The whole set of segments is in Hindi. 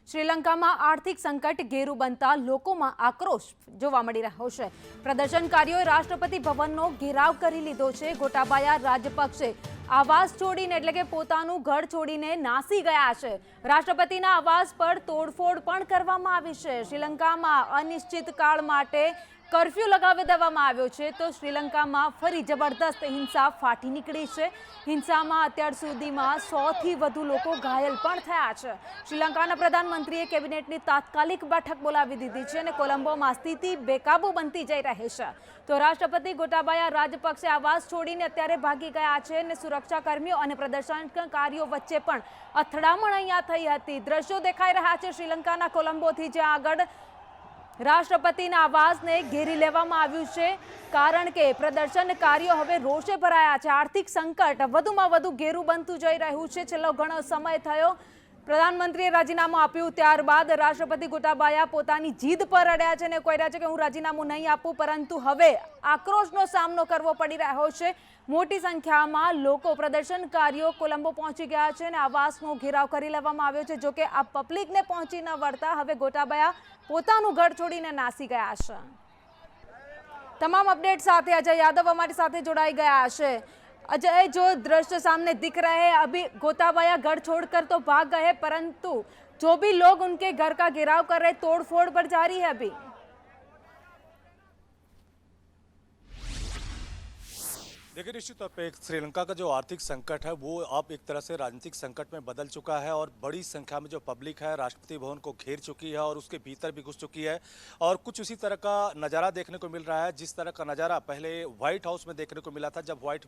શ્રીલંકામાં આર્થિક સંકટ ઘેરું બનતા લોકોમાં આક્રોશ જોવા મળી રહ્યો છે। પ્રદર્શનકારીઓએ રાષ્ટ્રપતિ ભવનનો ઘેરાવ કરી લીધો છે। ગોટાબાયા રાજપક્ષે આવાસ છોડીને એટલે કે પોતાનું ઘર છોડીને નાસી ગયા છે। રાષ્ટ્રપતિના આવાસ પર તોડફોડ પણ કરવામાં આવી છે। શ્રીલંકામાં અનિશ્ચિત કાળ માટે कर्फ्यू लगावी देवामां आव्यो छे तो श्रीलंकामां फरी जबरदस्त हिंसा फाटी निकળી છે। हिंसामां અત્યાર સુધીમાં 100 થી વધુ લોકો ઘાયલ પણ થયા છે। શ્રીલંકાના પ્રધાનમંત્રીએ કેબિનેટની તાત્કાલિક બેઠક બોલાવી દીધી છે અને કોલંબોમાં સ્થિતિ બેકાબૂ બનતી જઈ રહી છે। તો રાષ્ટ્રપતિ ગોટાબાયા રાજપક્ષે આવાસ છોડીને અત્યારે ભાગી ગયા છે અને સુરક્ષાકર્મીઓ અને પ્રદર્શનકારીઓ વચ્ચે પણ અથડામણ અહીંયા થઈ હતી। દ્રશ્યો દેખાઈ રહ્યા છે શ્રીલંકાના કોલંબોથી, જ્યાં આગળ રાષ્ટ્રપતિના આવાસને ઘેરી લેવામાં આવ્યું છે કારણ કે પ્રદર્શનકારીઓ હવે રોષે ભરાયા છે। આર્થિક સંકટ વધુમાં વધુ ઘેરું બનતું જઈ રહ્યું છે। છેલ્લો ઘણો સમય થયો પ્રધાનમંત્રીએ રાજીનામું આપ્યું, ત્યારબાદ રાષ્ટ્રપતિ ગોટાબાયા પોતાની જીદ પર અડ્યા છે અને કહી રહ્યા છે કે હું રાજીનામું નહીં આપું, પરંતુ હવે આક્રોશનો સામનો કરવો પડી રહ્યો છે। મોટી સંખ્યામાં લોકો પ્રદર્શનકારીઓ કોલંબો પહોંચી ગયા છે અને આવાસનો ઘેરાવ કરી લેવામાં આવ્યો છે। જોકે આ પબ્લિકને પહોંચી ન વળતા હવે ગોટાબાયા પોતાનું ઘર છોડીને નાસી ગયા છે। તમામ અપડેટ સાથે અજય યાદવ અમારી સાથે જોડાઈ ગયા છે। अजय, जो दृश्य सामने दिख रहे हैं, अभी गोटाबाया घर छोड़कर तो भाग गए, परंतु जो भी लोग उनके घर का घेराव कर रहे, तोड़फोड़ पर जारी है अभी। देखिए, निश्चित तौर पे श्रीलंका का जो आर्थिक संकट है वो अब एक तरह से राजनीतिक संकट में बदल चुका है और बड़ी संख्या में जो पब्लिक है राष्ट्रपति भवन को घेर चुकी है और उसके भीतर भी घुस चुकी है। और कुछ उसी तरह का नज़ारा देखने को मिल रहा है जिस तरह का नज़ारा पहले व्हाइट हाउस में देखने को मिला था, जब व्हाइट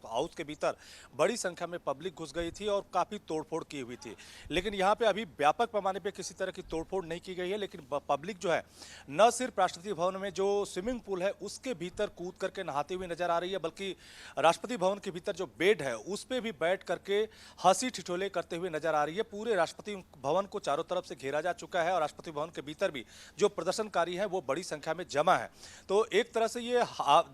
हाउस के भीतर बड़ी संख्या में पब्लिक घुस गई थी और काफ़ी तोड़फोड़ की हुई थी। लेकिन यहाँ पे अभी व्यापक पैमाने पर किसी तरह की तोड़फोड़ नहीं की गई है, लेकिन पब्लिक जो है न सिर्फ राष्ट्रपति भवन में जो स्विमिंग पूल है उसके भीतर कूद करके नहाती हुई नजर आ रही है, बल्कि राष्ट्रपति भवन के भीतर जो बेड है उस पे भी बैठ करके हंसी ठिठोले करते हुए नजर आ रही है। पूरे राष्ट्रपति भवन को चारों तरफ से घेरा जा चुका है और राष्ट्रपति भवन के भीतर भी जो प्रदर्शनकारी हैं वो बड़ी संख्या में जमा है। तो एक तरह से ये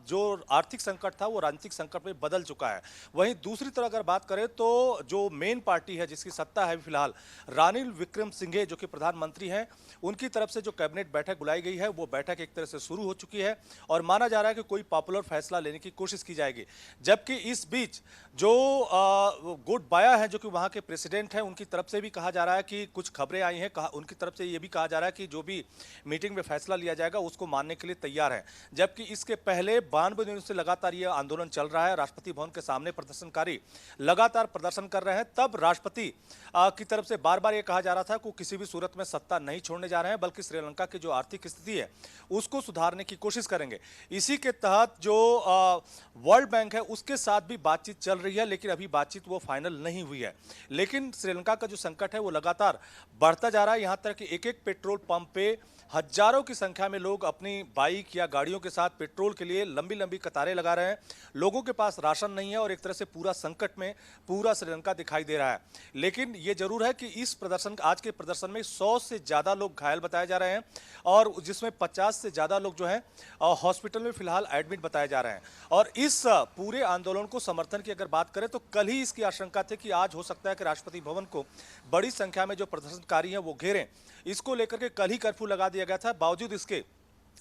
जो आर्थिक संकट था वो राजनीतिक संकट में बदल चुका है। वहीं दूसरी तरह अगर बात करें तो जो मेन पार्टी है जिसकी सत्ता है फिलहाल, रानिल विक्रमसिंघे जो कि प्रधानमंत्री हैं, उनकी तरफ से जो कैबिनेट बैठक बुलाई गई है वो बैठक एक तरह से शुरू हो चुकी है और माना जा रहा है कि कोई पॉपुलर फैसला लेने की कोशिश की जाएगी। जबकि इस बीच जो गोटाबाया है जो कि वहां के प्रेसिडेंट हैं, उनकी तरफ से भी कहा जा रहा है कि कुछ खबरें आई हैं, उनकी तरफ से ये भी कहा जा रहा है कि जो भी मीटिंग में फैसला लिया जाएगा उसको मानने के लिए तैयार है। जबकि इसके पहले 92 दिनों से लगातार ये आंदोलन चल रहा है, राष्ट्रपति भवन के सामने प्रदर्शनकारी लगातार प्रदर्शन कर रहे हैं। तब राष्ट्रपति की तरफ से बार बार ये कहा जा रहा था कि किसी भी सूरत में सत्ता नहीं छोड़ने जा रहे हैं, बल्कि श्रीलंका की जो आर्थिक स्थिति है उसको सुधारने की कोशिश करेंगे। इसी के तहत जो वर्ल्ड बैंक है उसके साथ भी बातचीत चल रही है, लेकिन अभी बातचीत वो फाइनल नहीं हुई है। लेकिन श्रीलंका का जो संकट है वो लगातार बढ़ता जा रहा है। यहाँ तक कि एक एक पेट्रोल पंप पे हजारों की संख्या में लोग अपनी बाइक या गाड़ियों के साथ पेट्रोल के लिए लंबी लंबी कतारें लगा रहे हैं। लोगों के पास राशन नहीं है और एक तरह से पूरा संकट में पूरा श्रीलंका दिखाई दे रहा है। लेकिन ये जरूर है कि इस प्रदर्शन आज के प्रदर्शन में 100 से ज़्यादा लोग घायल बताए जा रहे हैं और जिसमें 50 से ज़्यादा लोग जो हैं हॉस्पिटल में फिलहाल एडमिट बताए जा रहे हैं। और इस पूरे आंदोलन को समर्थन की अगर बात करें तो कल ही इसकी आशंका थी कि आज हो सकता है कि राष्ट्रपति भवन को बड़ी संख्या में जो प्रदर्शनकारी हैं वो घेरें। इसको लेकर के कल ही कर्फ्यू लगा दिया गया था। बावजूद इसके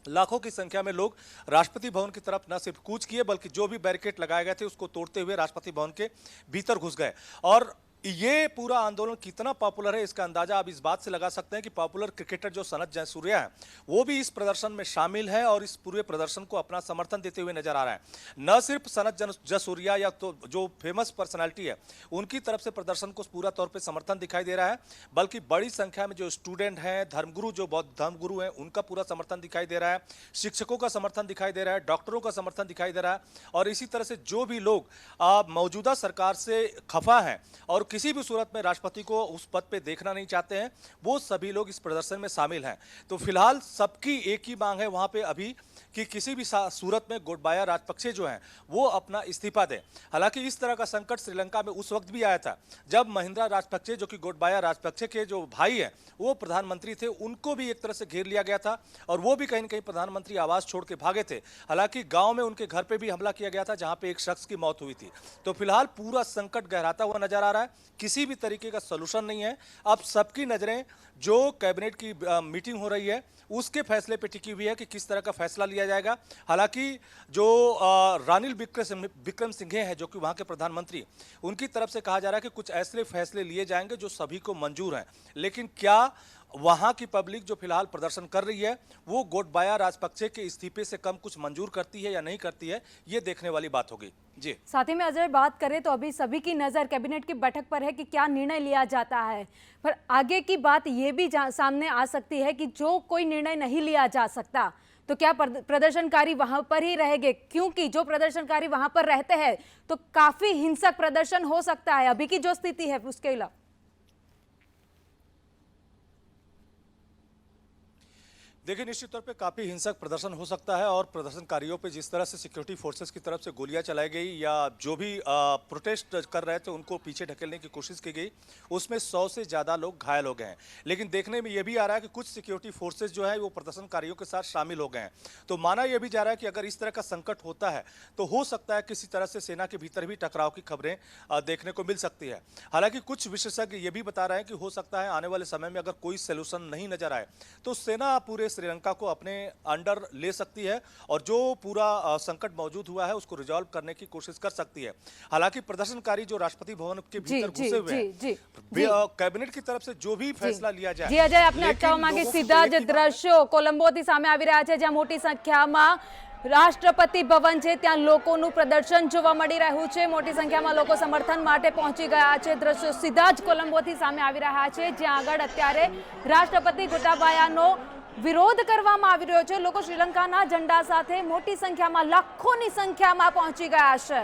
लाखों की संख्या में लोग राष्ट्रपति भवन की तरफ न सिर्फ कूच किए बल्कि जो भी बैरिकेड लगाए गए थे उसको तोड़ते हुए राष्ट्रपति भवन के भीतर घुस गए। और ये पूरा आंदोलन कितना पॉपुलर है इसका अंदाजा आप इस बात से लगा सकते हैं कि पॉपुलर क्रिकेटर जो सनत जयसूर्या है वो भी इस प्रदर्शन में शामिल है और इस पूरे प्रदर्शन को अपना समर्थन देते हुए नजर आ रहा है। न सिर्फ सनत जयसूर्या या तो जो फेमस पर्सनालिटी है उनकी तरफ से प्रदर्शन को पूरा तौर पर समर्थन दिखाई दे रहा है, बल्कि बड़ी संख्या में जो स्टूडेंट हैं, धर्मगुरु जो बौद्ध धर्मगुरु हैं उनका पूरा समर्थन दिखाई दे रहा है, शिक्षकों का समर्थन दिखाई दे रहा है, डॉक्टरों का समर्थन दिखाई दे रहा है। और इसी तरह से जो भी लोग मौजूदा सरकार से खफा हैं और किसी भी सूरत में राष्ट्रपति को उस पद पे देखना नहीं चाहते हैं, वो सभी लोग इस प्रदर्शन में शामिल हैं। तो फिलहाल सबकी एक ही मांग है वहां पे अभी कि किसी भी सूरत में गोटबाया राजपक्षे जो हैं वो अपना इस्तीफा दें। हालांकि इस तरह का संकट श्रीलंका में उस वक्त भी आया था जब महिंद्रा राजपक्षे, जो कि गोटबाया राजपक्षे के जो भाई हैं वो प्रधानमंत्री थे, उनको भी एक तरह से घेर लिया गया था और वो भी कहीं न कहीं प्रधानमंत्री आवास छोड़ के भागे थे। हालांकि गांव में उनके घर पे भी हमला किया गया था जहां पे एक शख्स की मौत हुई थी। तो फिलहाल पूरा संकट गहराता हुआ नजर आ रहा है, किसी भी तरीके का सोल्यूशन नहीं है। अब सबकी नजरें जो कैबिनेट की मीटिंग हो रही है उसके फैसले पे टिकी हुई है कि किस तरह का फैसला लिया जाएगा। हालांकि जो रानिल विक्रम सिंघे हैं, जो कि वहां के प्रधानमंत्री, उनकी तरफ से कहा जा रहा है कि कुछ ऐसे फैसले लिए जाएंगे जो सभी को मंजूर हैं। लेकिन क्या वहां की पब्लिक जो फिलहाल प्रदर्शन कर रही है वो गोटबाया राजपक्षे के इस्तीफे से कम कुछ मंजूर करती है या नहीं करती है, ये देखने वाली बात होगी। जी, साथ ही में अजय बात करें तो अभी सभी की नजर कैबिनेट की बैठक पर है कि क्या निर्णय लिया जाता है, पर आगे की बात ये भी सामने आ सकती है कि जो कोई निर्णय नहीं लिया जा सकता तो क्या प्रदर्शनकारी वहां पर ही रहेंगे, क्योंकि जो प्रदर्शनकारी वहां पर रहते हैं तो काफी हिंसक प्रदर्शन हो सकता है अभी की जो स्थिति है उसके अलावा। देखिए, निश्चित तौर पे काफी हिंसक प्रदर्शन हो सकता है और प्रदर्शनकारियों पे जिस तरह से सिक्योरिटी फोर्सेस की तरफ से गोलियां चलाई गई या जो भी प्रोटेस्ट कर रहे थे उनको पीछे ढकेलने की कोशिश की गई, उसमें 100 से ज्यादा लोग घायल हो गए हैं। लेकिन देखने में यह भी आ रहा है कि कुछ सिक्योरिटी फोर्सेस जो है वो प्रदर्शनकारियों के साथ शामिल हो गए हैं। तो माना यह भी जा रहा है कि अगर इस तरह का संकट होता है तो हो सकता है किसी तरह से सेना के भीतर भी टकराव की खबरें देखने को मिल सकती है। हालांकि कुछ विशेषज्ञ ये भी बता रहे हैं कि हो सकता है आने वाले समय में अगर कोई सोल्यूशन नहीं नजर आए तो सेना पूरे श्रीलंका को अपने अंडर ले सकती है और जो पूरा संकट मौजूद हुआ है उसको रिजॉल्व करने की कोशिश कर सकती है। हालांकि प्रदर्शनकारी जो राष्ट्रपति भवन के भीतर घुसे हुए हैं, कैबिनेट की तरफ से जो भी फैसला लिया जाए। जी अजय, आपने अटकावવા માંગે સીધા જ દ્રશ્યો કોલંબોથી સામે આવી રહ્યા છે, જ્યાં મોટી સંખ્યામાં રાષ્ટ્રપતિ ભવન છે ત્યાં લોકોનું પ્રદર્શન જોવા મળી રહ્યું છે। મોટી સંખ્યામાં લોકો સમર્થન માટે પહોંચી ગયા છે। દ્રશ્યો સીધા જ કોલંબોથી સામે આવી રહ્યા છે, જ્યાં આગળ અત્યારે રાષ્ટ્રપતિ ગોટાબાયાનો વિરોધ કરવામાં આવી રહ્યો છે। લોકો શ્રીલંકાના ઝંડા સાથે મોટી સંખ્યામાં, લાખોની સંખ્યામાં પહોંચી ગયા છે।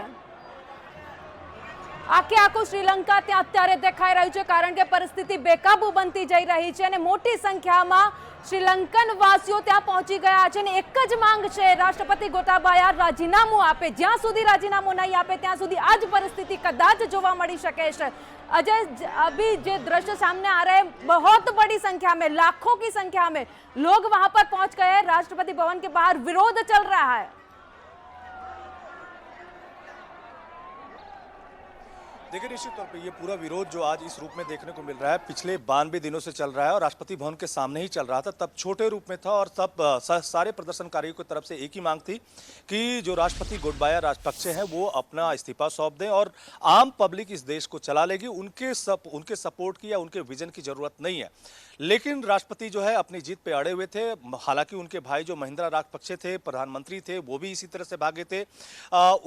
આખે આખું શ્રીલંકા ત્યાં અત્યારે દેખાઈ રહ્યું છે, કારણ કે પરિસ્થિતિ બેકાબુ બનતી જઈ રહી છે અને મોટી સંખ્યામાં શ્રીલંકન વાસીઓ ત્યાં પહોંચી ગયા છે અને એક જ માંગ છે, રાષ્ટ્રપતિ ગોટાબાયા રાજીનામું આપે। જ્યાં સુધી રાજીનામું નહીં આપે ત્યાં સુધી આ જ પરિસ્થિતિ કદાચ જોવા મળી શકે છે। अजय, अभी जो दृश्य सामने आ रहे हैं, बहुत बड़ी संख्या में, लाखों की संख्या में लोग वहां पर पहुंच गए। राष्ट्रपति भवन के बाहर विरोध चल रहा है। देखिए, निश्चित तौर पे ये पूरा विरोध जो आज इस रूप में देखने को मिल रहा है पिछले 92 दिनों से चल रहा है और राष्ट्रपति भवन के सामने ही चल रहा था। तब छोटे रूप में था और तब सारे प्रदर्शनकारियों की तरफ से एक ही मांग थी कि जो राष्ट्रपति गोटबाया राजपक्षे हैं वो अपना इस्तीफा सौंप दें और आम पब्लिक इस देश को चला लेगी। उनके सपोर्ट की या उनके विजन की जरूरत नहीं है। लेकिन राष्ट्रपति जो है अपनी जीत पे अड़े हुए थे। हालांकि उनके भाई जो महिंद्रा राजपक्षे थे, प्रधानमंत्री थे, वो भी इसी तरह से भागे थे।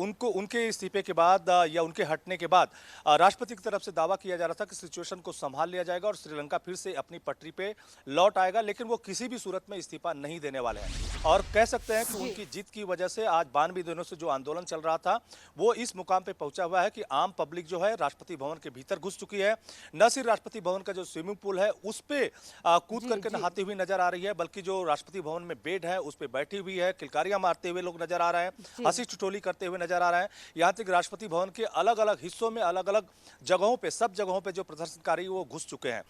उनके इस्तीफे के बाद या उनके हटने के बाद राष्ट्रपति की तरफ से दावा किया जा रहा था कि सिचुएशन को संभाल लिया जाएगा और श्रीलंका फिर से अपनी पटरी पे लौट आएगा। लेकिन वो किसी भी सूरत में इस्तीफा नहीं देने वाले हैं और कह सकते हैं कि उनकी जीत की वजह से आज 92 दिनों से जो आंदोलन चल रहा था वो इस मुकाम पे पहुंचा हुआ है कि आम पब्लिक जो है राष्ट्रपति भवन के भीतर घुस चुकी है। न सिर्फ राष्ट्रपति भवन का जो स्विमिंग पूल है उस पे कूद करके नहाती हुई नजर आ रही है, बल्कि जो राष्ट्रपति भवन में बेड है उस पे बैठी हुई है, किलकारियां मारते हुए लोग नजर आ रहे हैं, हंसी ठिठोली करते हुए नजर आ रहे हैं। यहाँ तक राष्ट्रपति भवन के अलग अलग हिस्सों में, अलग अलग जगहों पे, सब जगहों पे जो प्रदर्शनकारी वो घुस चुके हैं।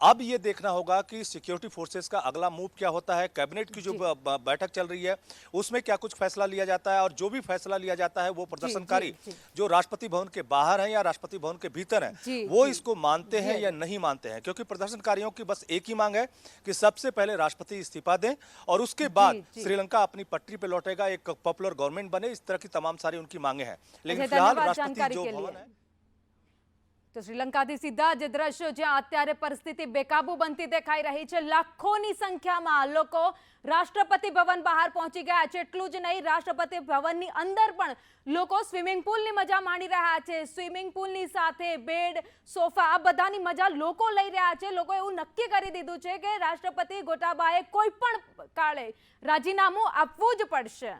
अब ये देखना होगा कि सिक्योरिटी फोर्सेस का अगला मूव क्या होता है। कैबिनेट की जो बैठक चल रही है उसमें क्या कुछ फैसला लिया जाता है और जो भी फैसला लिया जाता है वो प्रदर्शनकारी जो राष्ट्रपति भवन के बाहर हैं या राष्ट्रपति भवन के भीतर हैं वो इसको मानते हैं या नहीं मानते हैं। क्योंकि प्रदर्शनकारियों की बस एक ही मांग है कि सबसे पहले राष्ट्रपति इस्तीफा दें और उसके बाद श्रीलंका अपनी पटरी पे लौटेगा, एक पॉपुलर गवर्नमेंट बने। इस तरह की तमाम सारी उनकी मांगे हैं। लेकिन फिलहाल राष्ट्रपति जो भवन है तो श्रीलंकाથી સીધા જ દ્રશ્યો જ્યાં અત્યારે પરિસ્થિતિ બેકાબુ બનતી દેખાઈ રહી છે। લાખોની સંખ્યામાં લોકો રાષ્ટ્રપતિ ભવન બહાર પહોંચી ગયા છે। એટલું જ નહીં, રાષ્ટ્રપતિ ભવનની અંદર પણ લોકો સ્વિમિંગ પૂલની મજા માણી રહ્યા છે। સ્વિમિંગ પૂલની સાથે બેડ, સોફા, આ બધાની મજા લોકો લઈ રહ્યા છે। લોકો એવું નક્કી કરી દીધું છે કે રાષ્ટ્રપતિ ગોટાબાએ કોઈ પણ કાળે રાજીનામું આપવું જ પડશે।